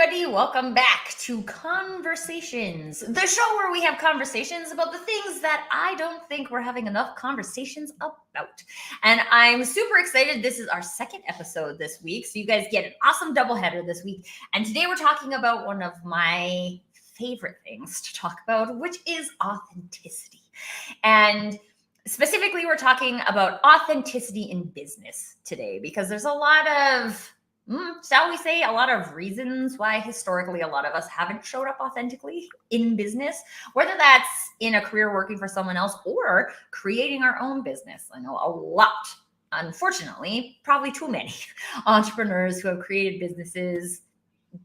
everybody. Welcome back to Conversations, the show where we have conversations about the things that I don't think we're having enough conversations about. And I'm super excited. This is our second episode this week. So you guys get an awesome doubleheader this week. And today we're talking about one of my favorite things to talk about, which is authenticity. And specifically, we're talking about authenticity in business today because there's a lot of shall we say, a lot of reasons why historically a lot of us haven't showed up authentically in business, whether that's in a career working for someone else or creating our own business. I know a lot, unfortunately, probably too many entrepreneurs who have created businesses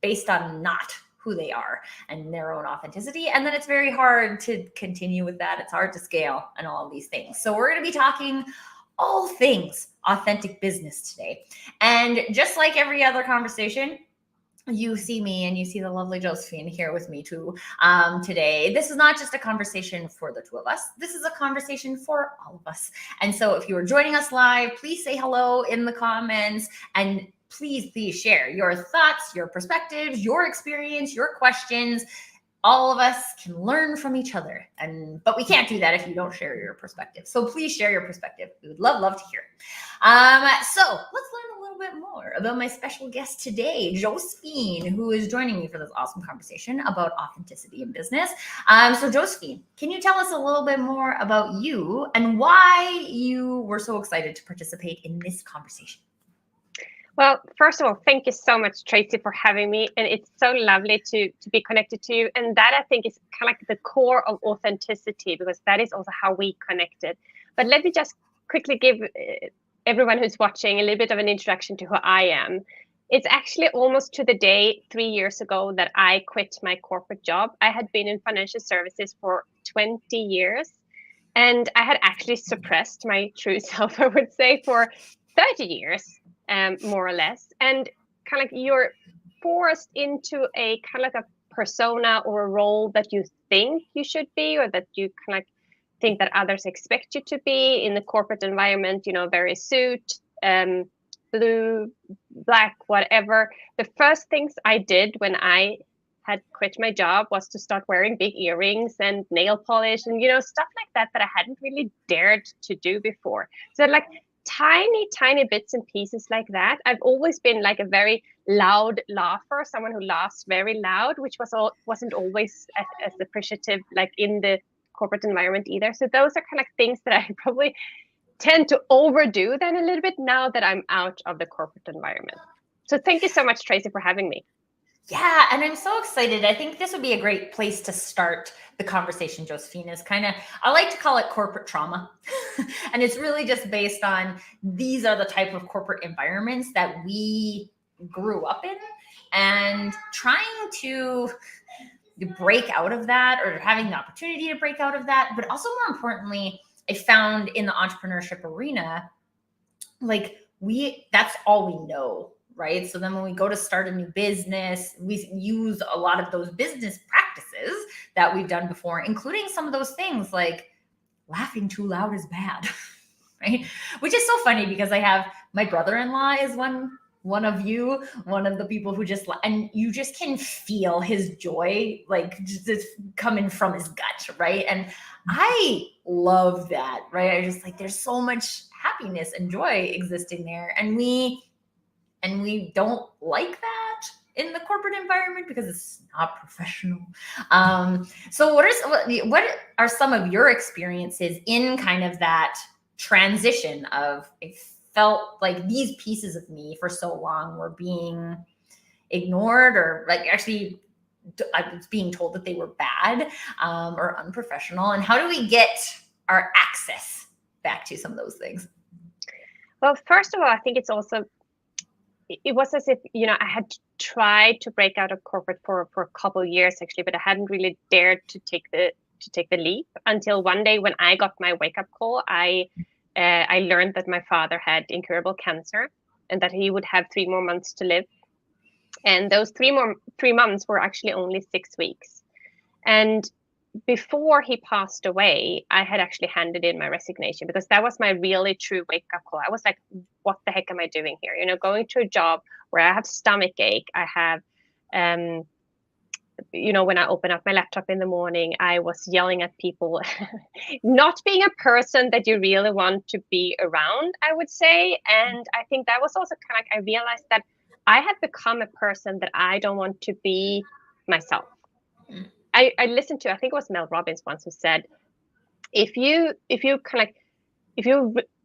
based on not who they are and their own authenticity. And then it's very hard to continue with that. It's hard to scale and all of these things. So we're going to be talking all things authentic business today. And just like every other conversation, you see me and you see the lovely Josephine here with me too today. This is not just a conversation for the two of us. This is a conversation for all of us. And so if you are joining us live, please say hello in the comments and please share your thoughts, your perspectives, your experience, your questions. All of us can learn from each other, but we can't do that if you don't share your perspective. So please share your perspective. We would love to hear it. So let's learn a little bit more about my special guest today, Josephine, who is joining me for this awesome conversation about authenticity in business. So Josephine, can you tell us a little bit more about you and why you were so excited to participate in this conversation? Well, first of all, thank you so much, Tracy, for having me. And it's so lovely to be connected to you. And that, I think, is kind of like the core of authenticity, because that is also how we connected. But let me just quickly give everyone who's watching a little bit of an introduction to who I am. It's actually almost to the day 3 years ago that I quit my corporate job. I had been in financial services for 20 years. And I had actually suppressed my true self, I would say, for 30 years. More or less, and kind of like you're forced into a kind of like a persona or a role that you think you should be, or that you kind of like think that others expect you to be in the corporate environment. Very suit, blue, black, whatever. The first things I did when I had quit my job was to start wearing big earrings and nail polish and stuff like that I hadn't really dared to do before. So like tiny bits and pieces like that. I've always been like a very loud laugher, someone who laughs very loud, which wasn't always as appreciative like in the corporate environment either. So those are kind of things that I probably tend to overdo then a little bit now that I'm out of the corporate environment. So thank you so much, Tracy, for having me. Yeah, and I'm so excited. I think this would be a great place to start the conversation, Josephine, is I like to call it corporate trauma. And it's really just based on these are the type of corporate environments that we grew up in, and trying to break out of that, or having the opportunity to break out of that. But also more importantly, I found in the entrepreneurship arena, that's all we know. Right. So then when we go to start a new business, we use a lot of those business practices that we've done before, including some of those things like laughing too loud is bad. Right. Which is so funny because I have my brother-in-law is one of the people who and you just can feel his joy, like just coming from his gut. Right. And I love that. Right. I just there's so much happiness and joy existing there. And we don't like that in the corporate environment because it's not professional. So what are some of your experiences in kind of that transition of, I felt like these pieces of me for so long were being ignored, or actually I was being told that they were bad or unprofessional, and how do we get our access back to some of those things? Well, first of all, I think it was as if, I had tried to break out of corporate for a couple of years actually, but I hadn't really dared to take the leap until one day when I got my wake up call. I learned that my father had incurable cancer and that he would have 3 more months to live. And those 3 months were actually only 6 weeks. And before he passed away, I had actually handed in my resignation, because that was my really true wake up call. I was like, what the heck am I doing here? Going to a job where I have stomach ache, I have when I open up my laptop in the morning, I was yelling at people, not being a person that you really want to be around, I would say. And I think that was also kind of like, I realized that I had become a person that I don't want to be myself. I listened to, I think it was Mel Robbins once, who said, if you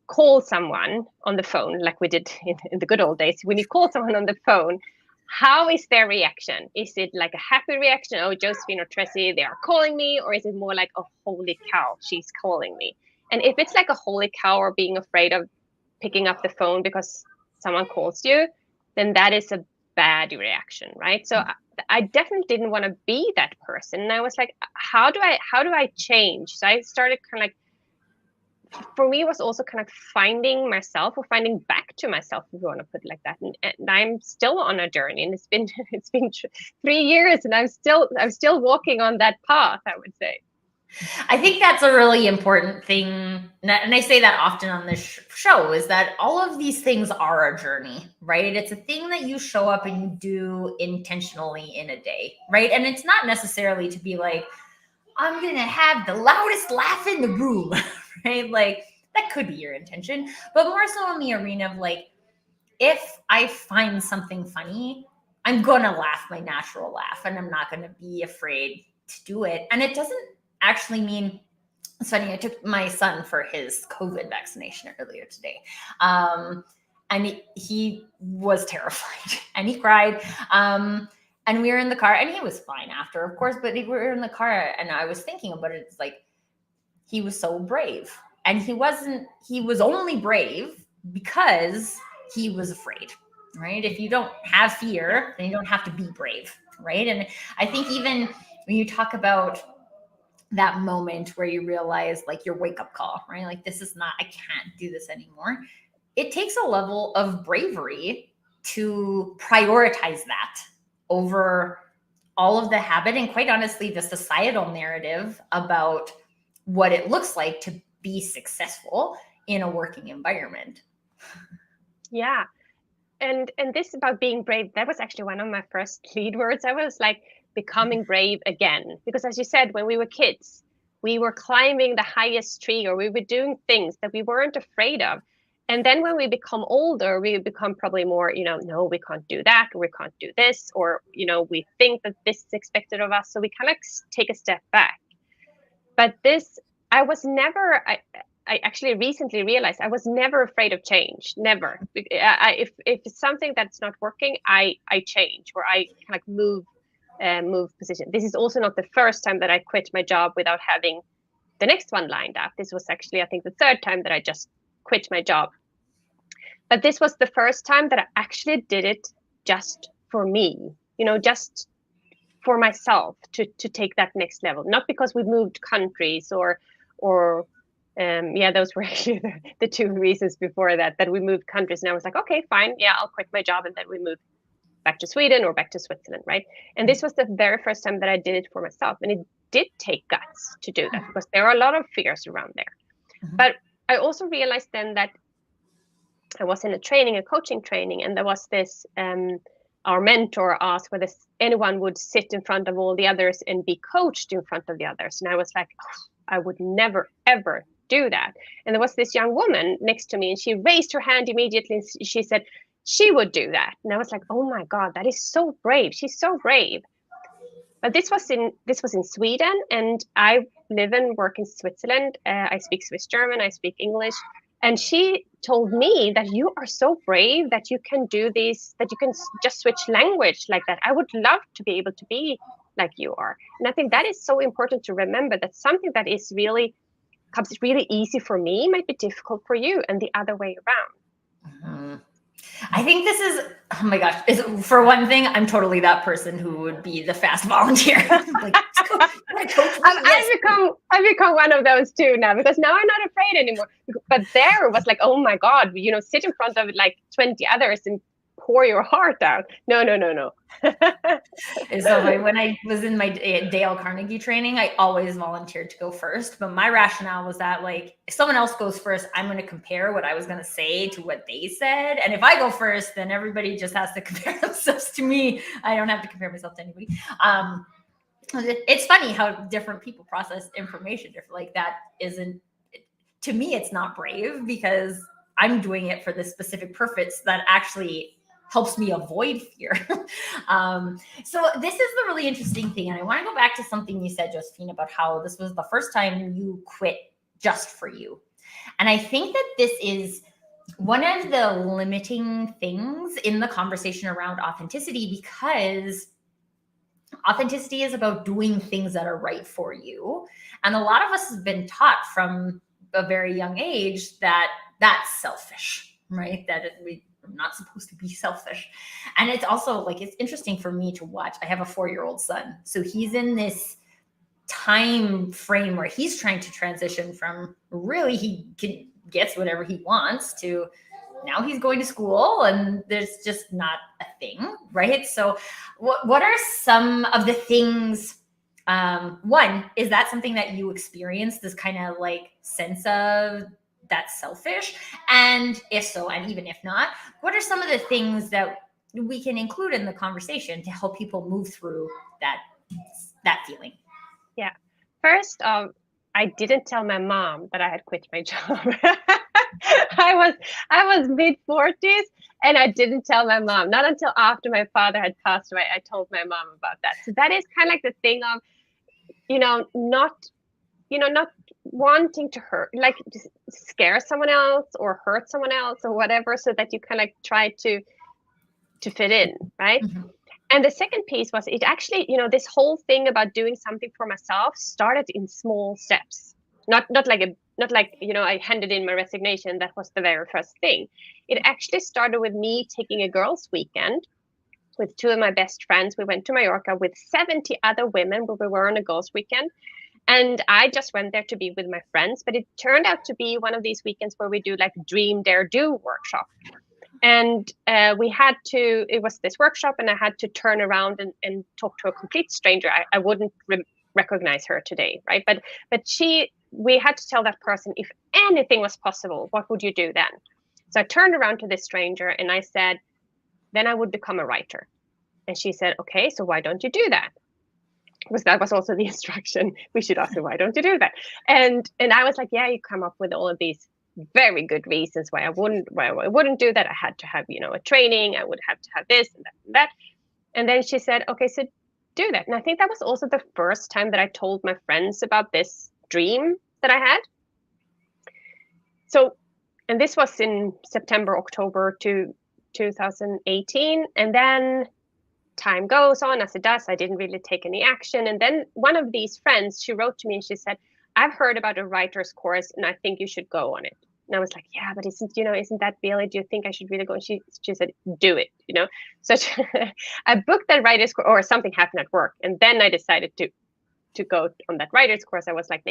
call someone on the phone, like we did in the good old days, when you call someone on the phone, how is their reaction? Is it like a happy reaction? Oh, Josephine or Tracy, they are calling me. Or is it more like, oh, holy cow, she's calling me? And if it's like a holy cow or being afraid of picking up the phone because someone calls you, then that is a bad reaction, right? So I definitely didn't want to be that person. And I was like, how do I change? So I started kind of like, for me, it was also kind of finding myself, or finding back to myself, if you want to put it like that. And I'm still on a journey, and it's been 3 years, and I'm still walking on that path, I would say. I think that's a really important thing, and I say that often on this show, is that all of these things are a journey, right? It's a thing that you show up and you do intentionally in a day, right? And it's not necessarily to be like, I'm gonna have the loudest laugh in the room, right? Like, that could be your intention, but more so in the arena of like, if I find something funny, I'm gonna laugh my natural laugh, and I'm not gonna be afraid to do it. And it doesn't actually mean, it's funny, I took my son for his COVID vaccination earlier today. And he was terrified and he cried. And we were in the car, and he was fine after, of course, but we were in the car, and I was thinking about it. It's like, he was so brave, and he was only brave because he was afraid, right? If you don't have fear, then you don't have to be brave, right? And I think even when you talk about that moment where you realize, like, your wake up call, right? Like, this is not, I can't do this anymore. It takes a level of bravery to prioritize that over all of the habit and, quite honestly, the societal narrative about what it looks like to be successful in a working environment. Yeah. And this about being brave, that was actually one of my first lead words. I was like, becoming brave again. Because as you said, when we were kids, we were climbing the highest tree, or we were doing things that we weren't afraid of. And then when we become older, we become probably more, no, we can't do that, or we can't do this, or, we think that this is expected of us. So we kind of take a step back. But this, I was never, I actually recently realized I was never afraid of change. Never. If it's something that's not working, I change, or I kind of move position. This is also not the first time that I quit my job without having the next one lined up. This was actually, I think, the third time that I just quit my job. But this was the first time that I actually did it just for me, just for myself, to take that next level. Not because we moved countries or those were actually the two reasons before that we moved countries. And I was like, okay, fine. Yeah, I'll quit my job. And then we moved back to Sweden or back to Switzerland, right? And this was the very first time that I did it for myself. And it did take guts to do that, because there are a lot of fears around there. Mm-hmm. But I also realized then that I was in a coaching training, and there was this, our mentor asked whether anyone would sit in front of all the others and be coached in front of the others. And I was like, I would never, ever do that. And there was this young woman next to me, and she raised her hand immediately, and she said she would do that. And I was like, oh my God, that is so brave. She's so brave. But this was in Sweden, and I live and work in Switzerland. I speak Swiss German, I speak English. And she told me that you are so brave that you can do this, that you can just switch language like that. I would love to be able to be like you are. And I think that is so important to remember, that something that is comes really easy for me might be difficult for you, and the other way around. Mm-hmm. I think this is, oh my gosh, for one thing, I'm totally that person who would be the fast volunteer. Like, I've become one of those too now, because now I'm not afraid anymore. But there was like, oh my God, sit in front of like 20 others and pour your heart out. No. It's so funny. When I was in my Dale Carnegie training, I always volunteered to go first. But my rationale was that, like, if someone else goes first, I'm going to compare what I was going to say to what they said. And if I go first, then everybody just has to compare themselves to me. I don't have to compare myself to anybody. It's funny how different people process information. Like, that isn't, to me, it's not brave, because I'm doing it for the specific purpose that actually helps me avoid fear. So this is the really interesting thing. And I want to go back to something you said, Josephine, about how this was the first time you quit just for you. And I think that this is one of the limiting things in the conversation around authenticity, because authenticity is about doing things that are right for you. And a lot of us have been taught from a very young age that that's selfish, right? That we're not supposed to be selfish. And it's also, like, it's interesting for me to watch. I have a 4-year-old son. So he's in this time frame where he's trying to transition from really gets whatever he wants to now he's going to school and there's just not a thing, right? So what are some of the things, one, is that something that you experienced, this kind of like sense of that's selfish? And if so, and even if not, what are some of the things that we can include in the conversation to help people move through that feeling? Yeah. First, I didn't tell my mom that I had quit my job. I was mid-40s and I didn't tell my mom. Not until after my father had passed away, I told my mom about that. So that is kind of like the thing of, not wanting to hurt, like scare someone else or hurt someone else or whatever, so that you kind of like try to fit in, right? Mm-hmm. And the second piece was, it actually, this whole thing about doing something for myself started in small steps. Not like I handed in my resignation. That was the very first thing. It actually started with me taking a girls' weekend with 2 of my best friends. We went to Mallorca with 70 other women, where we were on a girls' weekend. And I just went there to be with my friends. But it turned out to be one of these weekends where we do like Dream, Dare, Do workshop. And it was this workshop, and I had to turn around and talk to a complete stranger. I wouldn't recognize her today, right? But we had to tell that person, if anything was possible, what would you do then? So I turned around to this stranger and I said, then I would become a writer. And she said, okay, so why don't you do that? Because that was also the instruction. We should ask her, why don't you do that? And I was like, yeah, you come up with all of these very good reasons why I wouldn't do that. I had to have, a training. I would have to have this and that and that. And then she said, okay, so do that. And I think that was also the first time that I told my friends about this dream that I had. So, and this was in September, October 2018. And then time goes on as it does. I didn't really take any action. And then one of these friends, she wrote to me and she said, I've heard about a writer's course and I think you should go on it. And I was like, yeah, but isn't that really, do you think I should really go? And she said, do it, So I booked that writer's course, or something happened at work. And then I decided to go on that writer's course. I was like,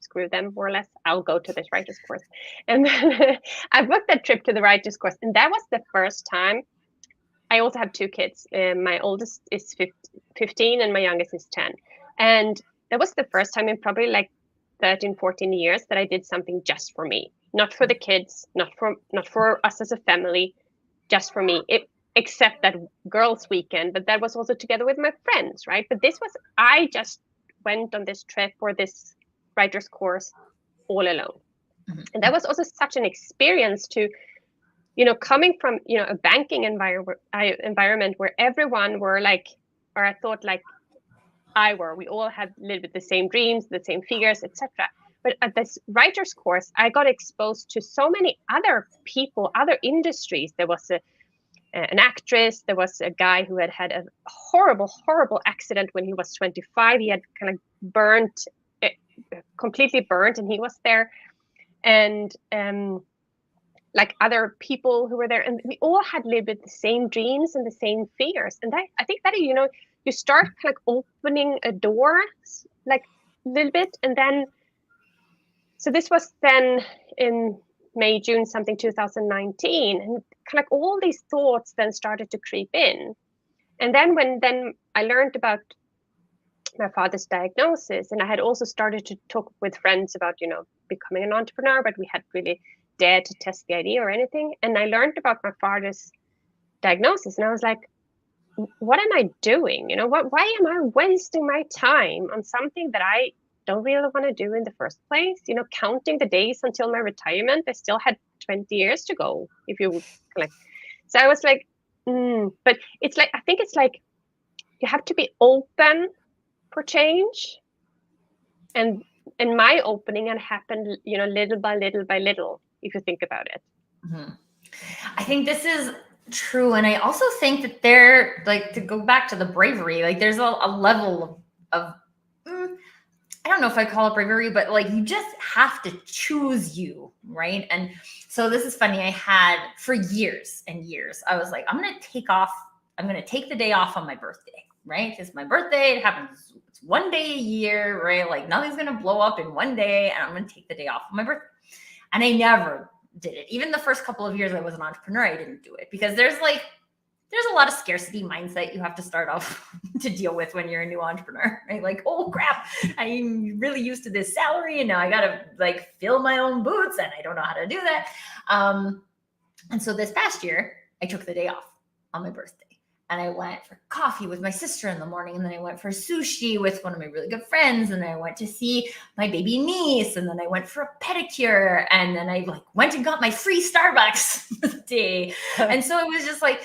screw them, more or less. I'll go to this writer's course. And then I booked that trip to the writer's course. And that was the first time. I also have 2 kids. My oldest is 15 and my youngest is 10. And that was the first time in probably like 13, 14 years that I did something just for me. Not for the kids, not for us as a family, just for me. Except that girls' weekend, but that was also together with my friends, right? But I just went on this trip or this writer's course all alone. Mm-hmm. And that was also such an experience to, coming from, a banking environment where everyone were like, or I thought like we all had a little bit the same dreams, the same figures, etc. But at this writer's course, I got exposed to so many other people, other industries. There was an actress. There was a guy who had a horrible, horrible accident when he was 25. He had kind of completely burnt, and he was there. And like other people who were there, and we all had a little bit the same dreams and the same fears. And I think that, you start kind of opening a door, like a little bit, and then. So this was then in May, June, something 2019, and kind of like all these thoughts then started to creep in. And then I learned about my father's diagnosis, and I had also started to talk with friends about, becoming an entrepreneur, but we hadn't really dared to test the idea or anything. And I learned about my father's diagnosis, and I was like, what am I doing? Why am I wasting my time on something that I don't really want to do in the first place? Counting the days until my retirement, I still had 20 years to go. If you like, so I was like, but it's like, I think it's like you have to be open for change, and my opening had happened, little by little by little, if you think about it. Mm-hmm. I think this is true. And I also think that there, like, to go back to the bravery, like there's a level of I don't know if I call it bravery, but like you just have to choose you, right? And so this is funny. I had for years and years, I was like, I'm going to take the day off on my birthday, right? It's my birthday. It happens, it's one day a year, right? Like nothing's going to blow up in one day, and I'm going to take the day off on my birthday. And I never did it. Even the first couple of years I was an entrepreneur, I didn't do it because there's a lot of scarcity mindset you have to start off to deal with when you're a new entrepreneur, right? Like, oh crap, I'm really used to this salary and now I got to like fill my own boots and I don't know how to do that. And so this past year I took the day off on my birthday and I went for coffee with my sister in the morning. And then I went for sushi with one of my really good friends. And then I went to see my baby niece. And then I went for a pedicure. And then I went and got my free Starbucks day. And so it was just like,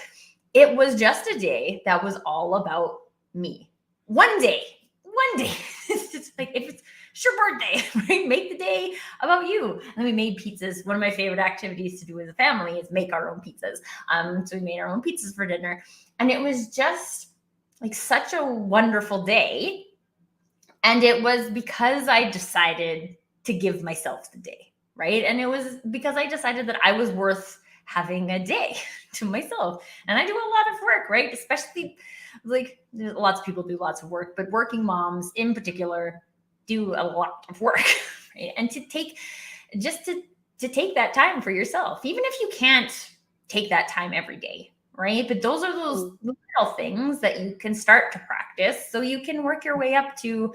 it was just a day that was all about me. One day. It's just like, if it's your birthday, right? Make the day about you. And we made pizzas. One of my favorite activities to do as a family is make our own pizzas. So we made our own pizzas for dinner. And it was just like such a wonderful day. And it was because I decided to give myself the day, right? And it was because I decided that I was worth having a day to myself. And I do a lot of work, right? Especially like lots of people do lots of work, but working moms in particular do a lot of work, right? And to take that time for yourself, even if you can't take that time every day, right? But those are those little things that you can start to practice so you can work your way up to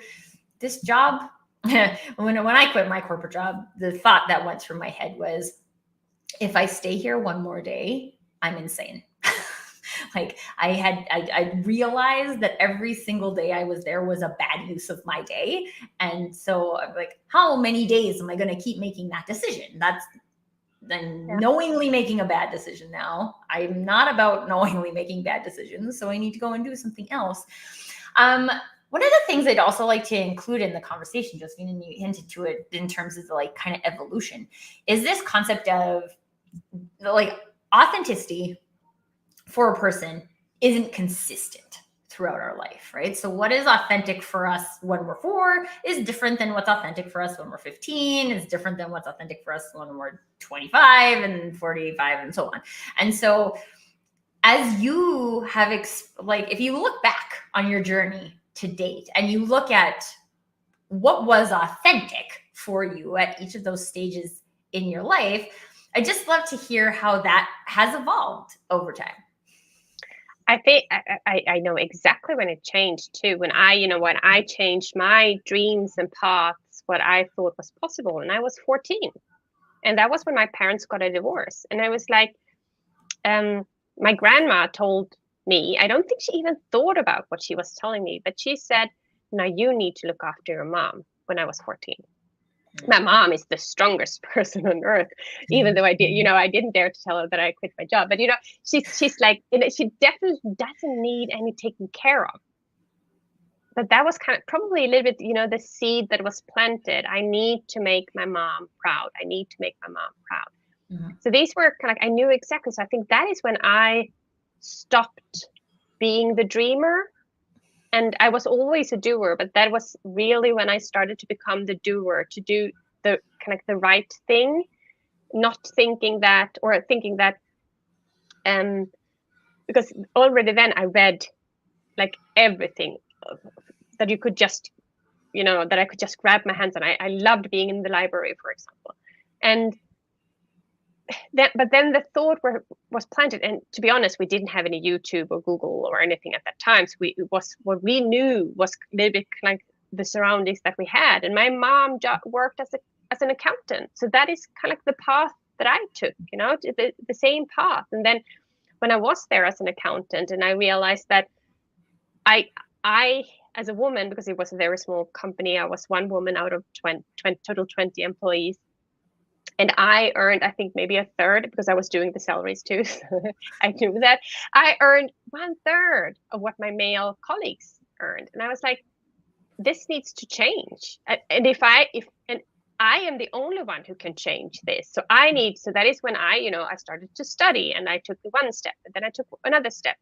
this job. When I quit my corporate job, the thought that went through my head was, if I stay here one more day, I'm insane. Like I realized that every single day I was there was a bad use of my day. And so I'm like, how many days am I going to keep making that decision? That's then knowingly making a bad decision now. I'm not about knowingly making bad decisions. So I need to go and do something else. One of the things I'd also like to include in the conversation, Josephine, and you hinted to it in terms of the like kind of evolution, is this concept of like authenticity for a person isn't consistent throughout our life, right? So what is authentic for us when we're 4 is different than what's authentic for us when we're 15, is different than what's authentic for us when we're 25 and 45 and so on. And so as you have, if you look back on your journey to date and you look at what was authentic for you at each of those stages in your life, I just love to hear how that has evolved over time. I think I know exactly when it changed too. When I changed my dreams and paths, what I thought was possible, and I was 14, and that was when my parents got a divorce. And I was like, my grandma told me, I don't think she even thought about what she was telling me, but she said, "Now you need to look after your mom." When I was 14. My mom is the strongest person on earth, even though I didn't dare to tell her that I quit my job. But she's like, she definitely doesn't need any taking care of. But that was kind of probably a little bit, the seed that was planted. I need to make my mom proud. I need to make my mom proud. Mm-hmm. So these were kind of I knew exactly. So I think that is when I stopped being the dreamer. And I was always a doer, but that was really when I started to become the doer, to do the kind of the right thing, not thinking that, because already then I read like everything that you could just, that I could just grab my hands on. I loved being in the library, for example. And but then the thought was planted, and to be honest, we didn't have any YouTube or Google or anything at that time. So it was what we knew was a little bit like the surroundings that we had. And my mom worked as an accountant, so that is kind of like the path that I took, the same path. And then when I was there as an accountant, and I realized that I as a woman, because it was a very small company, I was one woman out of 20 total 20 employees. And I earned, I think, maybe a third, because I was doing the salaries too. So I knew that I earned 1/3 of what my male colleagues earned. And I was like, this needs to change. And I am the only one who can change this. So that is when I started to study, and I took one step, and then I took another step.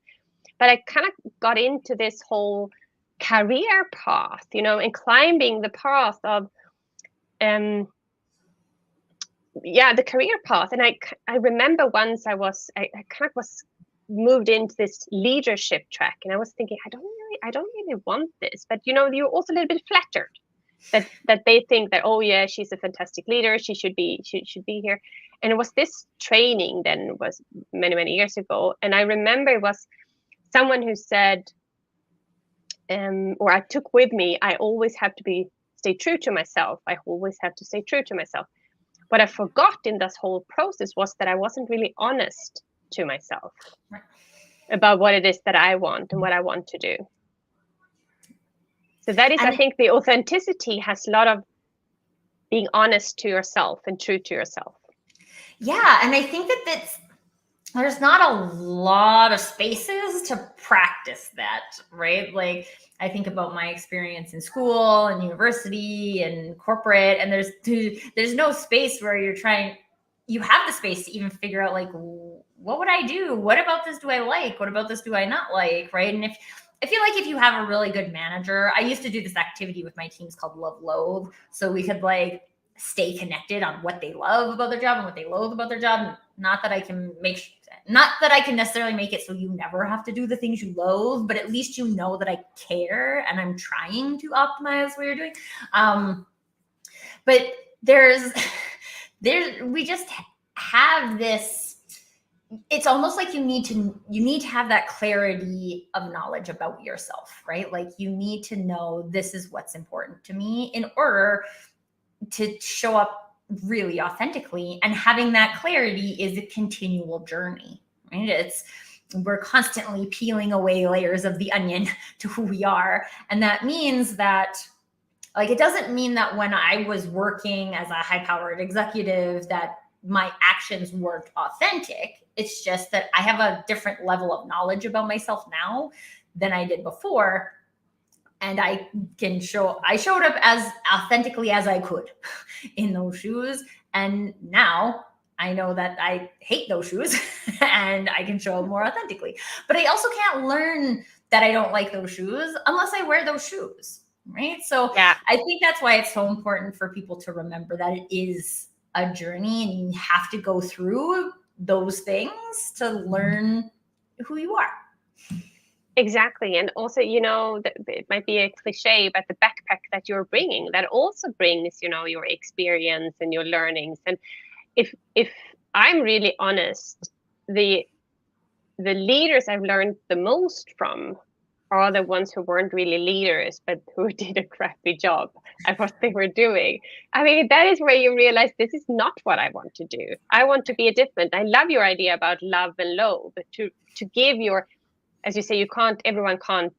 But I kind of got into this whole career path, and climbing the path of, the career path. And I remember once I kind of was moved into this leadership track, and I was thinking, I don't really want this. But you're also a little bit flattered that they think that, oh yeah, she's a fantastic leader, she should be here. And it was this training, then, was many years ago, and I remember it was someone who said, or I took with me, I always have to stay true to myself. I always have to stay true to myself. What I forgot in this whole process was that I wasn't really honest to myself about what it is that I want and what I want to do. So that is, I think, the authenticity has a lot of being honest to yourself and true to yourself. Yeah, and I think there's not a lot of spaces to practice that, right? Like, I think about my experience in school and university and corporate, and there's no space where you have the space to even figure out, like, what would I do? What about this do I like? What about this do I not like, right? And I feel like if you have a really good manager, I used to do this activity with my teams called Love Loathe, so we could like stay connected on what they love about their job and what they loathe about their job. Not that I can necessarily make it so you never have to do the things you loathe, but at least you know that I care and I'm trying to optimize what you're doing. But we just have this. It's almost like you need to have that clarity of knowledge about yourself, right? Like, you need to know, this is what's important to me, in order to show up really authentically. And having that clarity is a continual journey, right? We're constantly peeling away layers of the onion to who we are. And that means that, like, it doesn't mean that when I was working as a high-powered executive that my actions weren't authentic. It's just that I have a different level of knowledge about myself now than I did before. And I showed up as authentically as I could in those shoes. And now I know that I hate those shoes and I can show up more authentically. But I also can't learn that I don't like those shoes unless I wear those shoes, right? So yeah. I think that's why it's so important for people to remember that it is a journey, and you have to go through those things to learn who you are. Exactly. And also, it might be a cliche, but the backpack that you're bringing, that also brings, your experience and your learnings. And if I'm really honest, the leaders I've learned the most from are the ones who weren't really leaders, but who did a crappy job at what they were doing. I mean, that is where you realize, this is not what I want to do. I want to be different. I love your idea about love and loathe, but to give your, as you say, everyone can't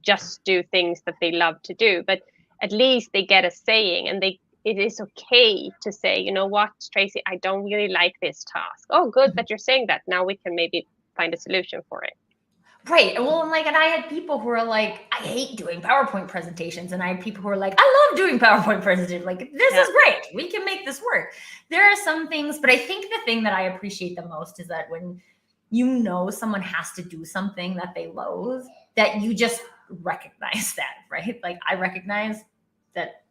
just do things that they love to do, but at least they get a saying, and it is okay to say, you know what, Tracy, I don't really like this task. Oh, good that you're saying that. Now we can maybe find a solution for it. Right. Well, and I had people who are like, I hate doing PowerPoint presentations. And I had people who are like, I love doing PowerPoint presentations. Like, this is great. We can make this work. There are some things, but I think the thing that I appreciate the most is that when someone has to do something that they loathe, that you just recognize that, right? Like, I recognize that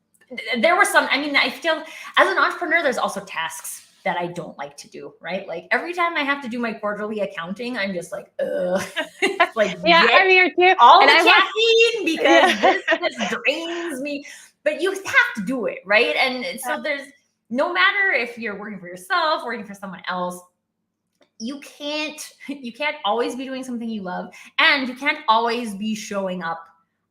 there were some, I feel as an entrepreneur, there's also tasks that I don't like to do, right? Like, every time I have to do my quarterly accounting, I'm just like, ugh. Like, yeah, I'm here too. All the caffeine because this drains me. But you have to do it, right? And so no matter if you're working for yourself, working for someone else, you can't always be doing something you love, and you can't always be showing up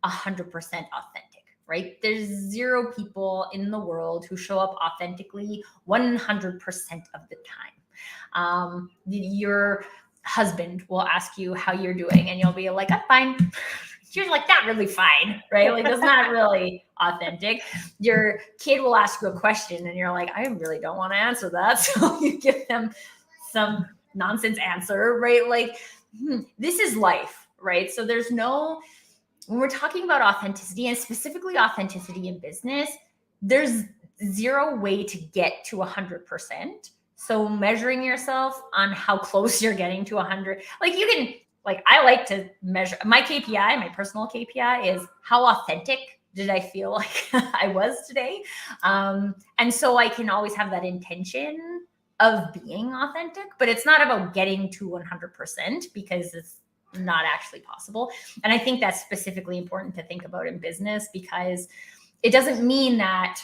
100% authentic, right? There's zero people in the world who show up authentically 100% of the time. Your husband will ask you how you're doing, and you'll be like, I'm fine. You're like, not really fine, right? Like, that's not really authentic. Your kid will ask you a question, and you're like, I really don't want to answer that. So you give them some nonsense answer, right? Like, this is life, right? So when we're talking about authenticity, and specifically authenticity in business, there's zero way to get to 100%. So measuring yourself on how close you're getting to 100, like you can, like, I like to measure my KPI, my personal KPI is how authentic did I feel like I was today? And so I can always have that intention of being authentic, but it's not about getting to 100% because it's not actually possible. And I think that's specifically important to think about in business, because it doesn't mean that,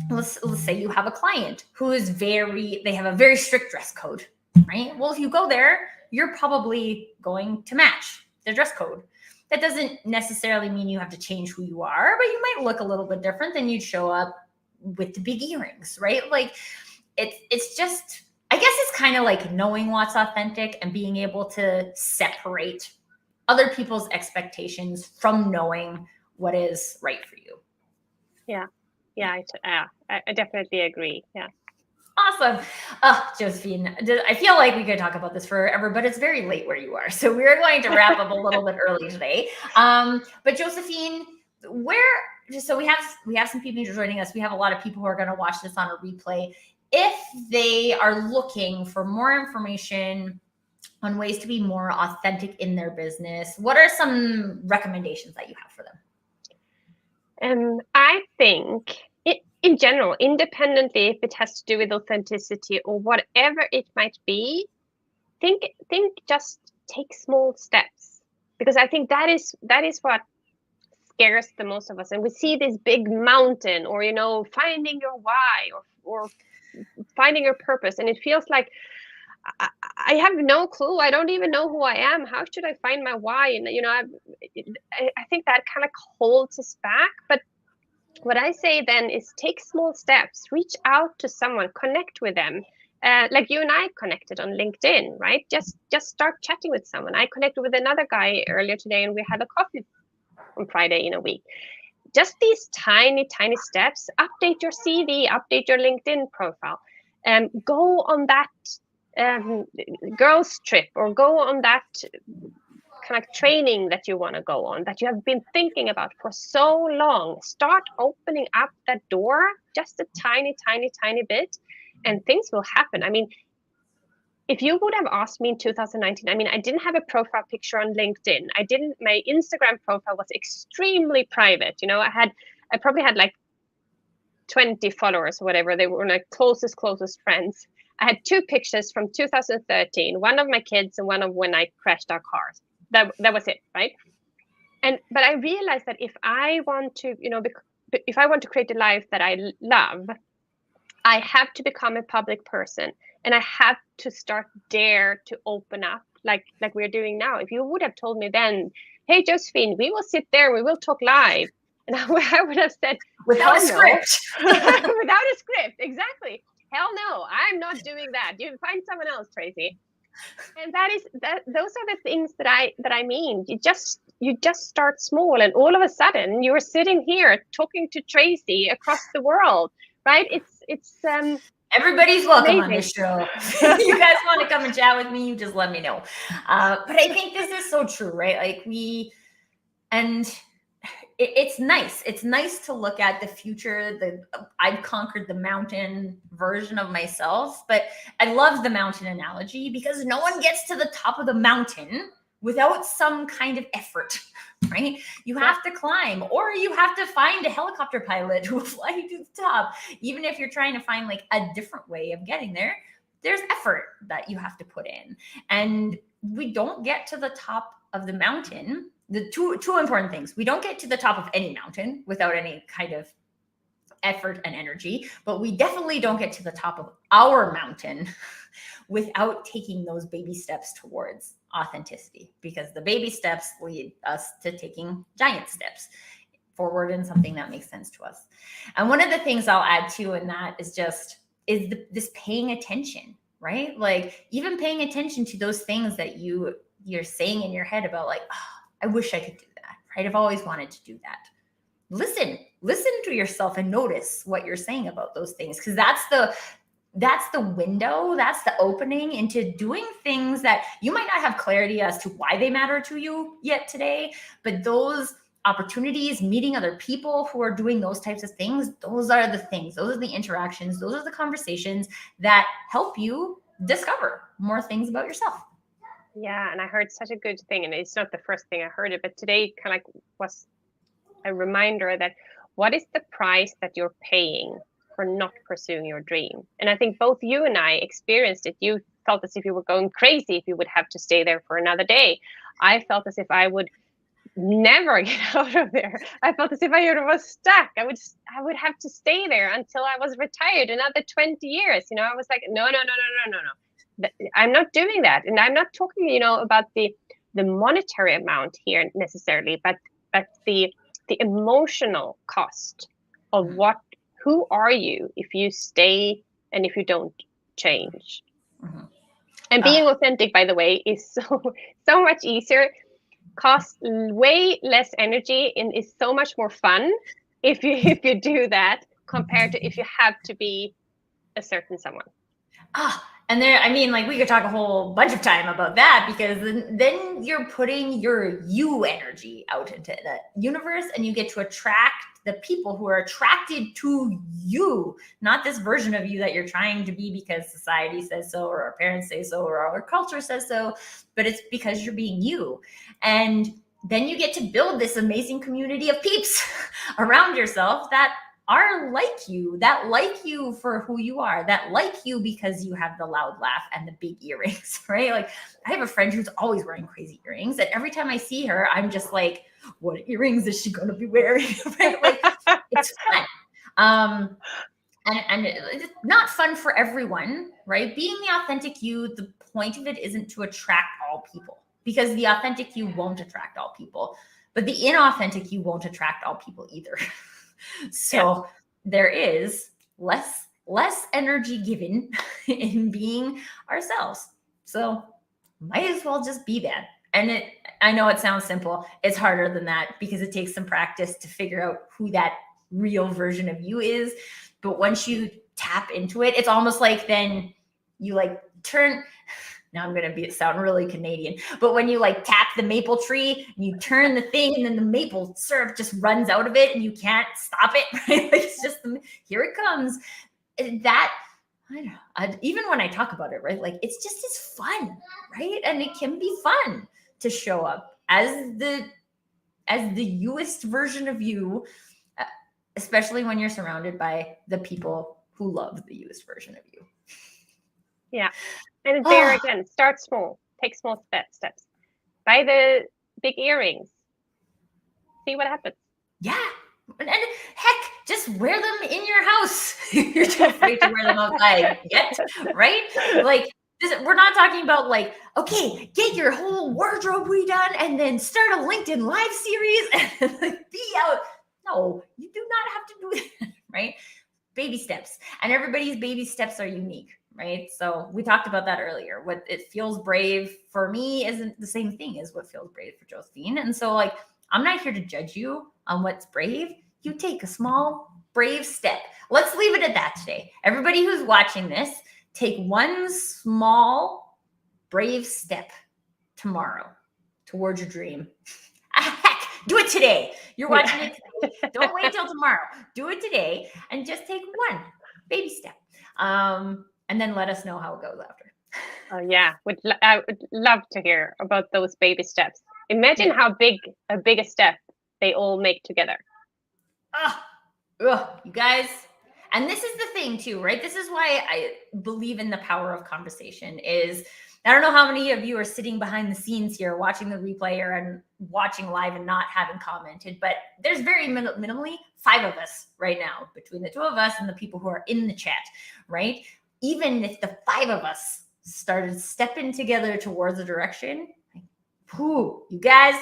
let's say you have a client who is they have a very strict dress code, right? Well, if you go there, you're probably going to match their dress code. That doesn't necessarily mean you have to change who you are, but you might look a little bit different than you'd show up with the big earrings, right? Like, it's just, I guess it's kind of like knowing what's authentic and being able to separate other people's expectations from knowing what is right for you. I definitely agree. Yeah. Awesome. Josephine, I feel like we could talk about this forever, but it's very late where you are. So we're going to wrap up a little bit early today. But Josephine, so we have some people joining us. We have a lot of people who are going to watch this on a replay. If they are looking for more information on ways to be more authentic in their business, what are some recommendations that you have for them? I think in general, independently, if it has to do with authenticity or whatever it might be, think just take small steps, because I think that is what scares the most of us. And we see this big mountain, or finding your why, or finding your purpose, and it feels like I have no clue. I don't even know who I am. How should I find my why? And I think that kind of holds us back. But what I say then is take small steps, reach out to someone, connect with them. Like you and I connected on LinkedIn, right? Just start chatting with someone. I connected with another guy earlier today, and we had a coffee on Friday in a week. Just these tiny steps. Update your CV, update your LinkedIn profile, go on that girls trip, or go on that kind of training that you want to go on, that you have been thinking about for so long. Start opening up that door just a tiny bit, and things will happen. I mean, if you would have asked me in 2019, I mean, I didn't have a profile picture on LinkedIn. My Instagram profile was extremely private. I probably had like 20 followers or whatever. They were my closest friends. I had 2 pictures from 2013, one of my kids and one of when I crashed our cars. That was it, right? But I realized that if I want to create a life that I love, I have to become a public person, and I have to dare to open up like we're doing now. If you would have told me then, hey, Josephine, we will sit there, we will talk live, and I would have said, without a script. Without a script, exactly. Hell no, I'm not doing that. You find someone else, Tracy. And those are the things that I mean. You just start small, and all of a sudden you're sitting here talking to Tracy across the world, right? It's everybody's welcome amazing on this show. If you guys want to come and chat with me, you just let me know. But I think this is so true, right? Like it's nice. It's nice to look at the future. I've conquered the mountain version of myself, but I love the mountain analogy, because no one gets to the top of the mountain without some kind of effort, right? You have to climb, or you have to find a helicopter pilot who will fly you to the top. Even if you're trying to find like a different way of getting there, there's effort that you have to put in. And we don't get to the top of the mountain. The two important things: we don't get to the top of any mountain without any kind of effort and energy, but we definitely don't get to the top of our mountain without taking those baby steps towards authenticity, because the baby steps lead us to taking giant steps forward in something that makes sense to us. And one of the things I'll add to in that is this paying attention, right? Like even paying attention to those things that you're saying in your head about, like, oh, I wish I could do that, right? I've always wanted to do that. Listen to yourself and notice what you're saying about those things, because that's the window, that's the opening into doing things that you might not have clarity as to why they matter to you yet today, but those opportunities, meeting other people who are doing those types of things, those are the things, those are the interactions, those are the conversations that help you discover more things about yourself. Yeah, and I heard such a good thing, and it's not the first thing I heard it, but today kind of like was a reminder that what is the price that you're paying for not pursuing your dream? And I think both you and I experienced it. You felt as if you were going crazy if you would have to stay there for another day. I felt as if I would never get out of there. I felt as if I was stuck. I would have to stay there until I was retired, another 20 years. I was like, no. I'm not doing that. And I'm not talking, about the monetary amount here necessarily, but the emotional cost of who are you if you stay and if you don't change. Mm-hmm. And being authentic, by the way, is so much easier, costs way less energy, and is so much more fun if you do that compared to if you have to be a certain someone. And we could talk a whole bunch of time about that, because then you're putting your you energy out into the universe, and you get to attract the people who are attracted to you, not this version of you that you're trying to be because society says so, or our parents say so, or our culture says so, but it's because you're being you. And then you get to build this amazing community of peeps around yourself that are like you, that like you for who you are, that like you because you have the loud laugh and the big earrings, right? Like I have a friend who's always wearing crazy earrings, and every time I see her, I'm just like, what earrings is she going to be wearing? Right? Like it's fun. And it's not fun for everyone, right? Being the authentic you, the point of it isn't to attract all people, because the authentic you won't attract all people, but the inauthentic you won't attract all people either. So there is less energy given in being ourselves. So might as well just be that. And I know it sounds simple. It's harder than that, because it takes some practice to figure out who that real version of you is. But once you tap into it, it's almost like then you like turn. Now I'm going to sound really Canadian, but when you like tap the maple tree and you turn the thing, and then the maple syrup just runs out of it and you can't stop it, right? Like it's just, here it comes. That, I don't know, even when I talk about it, right? Like it's just as fun, right? And it can be fun to show up as the youest version of you, especially when you're surrounded by the people who love the youest version of you. Yeah. And there again, start small, take small steps. Buy the big earrings. See what happens. Yeah. And heck, just wear them in your house. You're too afraid to wear them outside yet, right? Like, we're not talking about like, okay, get your whole wardrobe redone and then start a LinkedIn Live series and like be out. No, you do not have to do that, right? Baby steps. And everybody's baby steps are unique, right? So we talked about that earlier. What it feels brave for me isn't the same thing as what feels brave for Josephine. And so like, I'm not here to judge you on what's brave. You take a small, brave step. Let's leave it at that today. Everybody who's watching this, take one small, brave step tomorrow towards your dream. Heck, do it today. You're watching it today. Don't wait till tomorrow. Do it today and just take one baby step. And then let us know how it goes after. Oh yeah, I would love to hear about those baby steps. Imagine how big a step they all make together. You guys. And this is the thing too, right? This is why I believe in the power of conversation, is I don't know how many of you are sitting behind the scenes here watching the replay and watching live and not having commented, but there's very minimally 5 of us right now between the 2 of us and the people who are in the chat, right? Even if the 5 of us started stepping together towards a direction, like, whoo, you guys,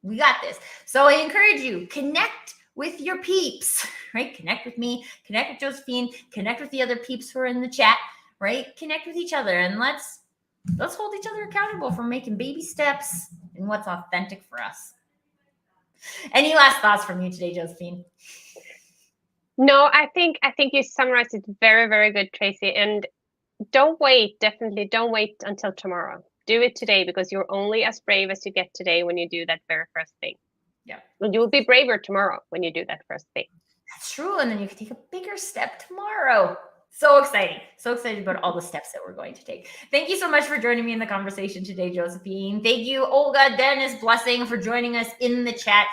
we got this. So I encourage you, connect with your peeps, right? Connect with me, connect with Josephine, connect with the other peeps who are in the chat, right? Connect with each other, and let's hold each other accountable for making baby steps and what's authentic for us. Any last thoughts from you today, Josephine? No, I think you summarized it very, very good, Tracy. And don't wait. Definitely don't wait until tomorrow. Do it today, because you're only as brave as you get today when you do that very first thing. Yeah. And you'll be braver tomorrow when you do that first thing. That's true. And then you can take a bigger step tomorrow. So exciting. So excited about all the steps that we're going to take. Thank you so much for joining me in the conversation today, Josephine. Thank you, Olga, Dennis, Blessing, for joining us in the chat.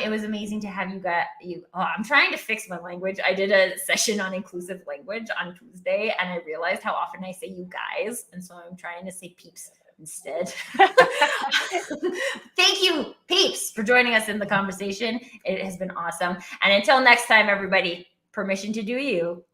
It was amazing to have you guys. I'm trying to fix my language. I did a session on inclusive language on Tuesday, and I realized how often I say you guys. And so I'm trying to say peeps instead. Thank you, peeps, for joining us in the conversation. It has been awesome. And until next time, everybody, permission to do you.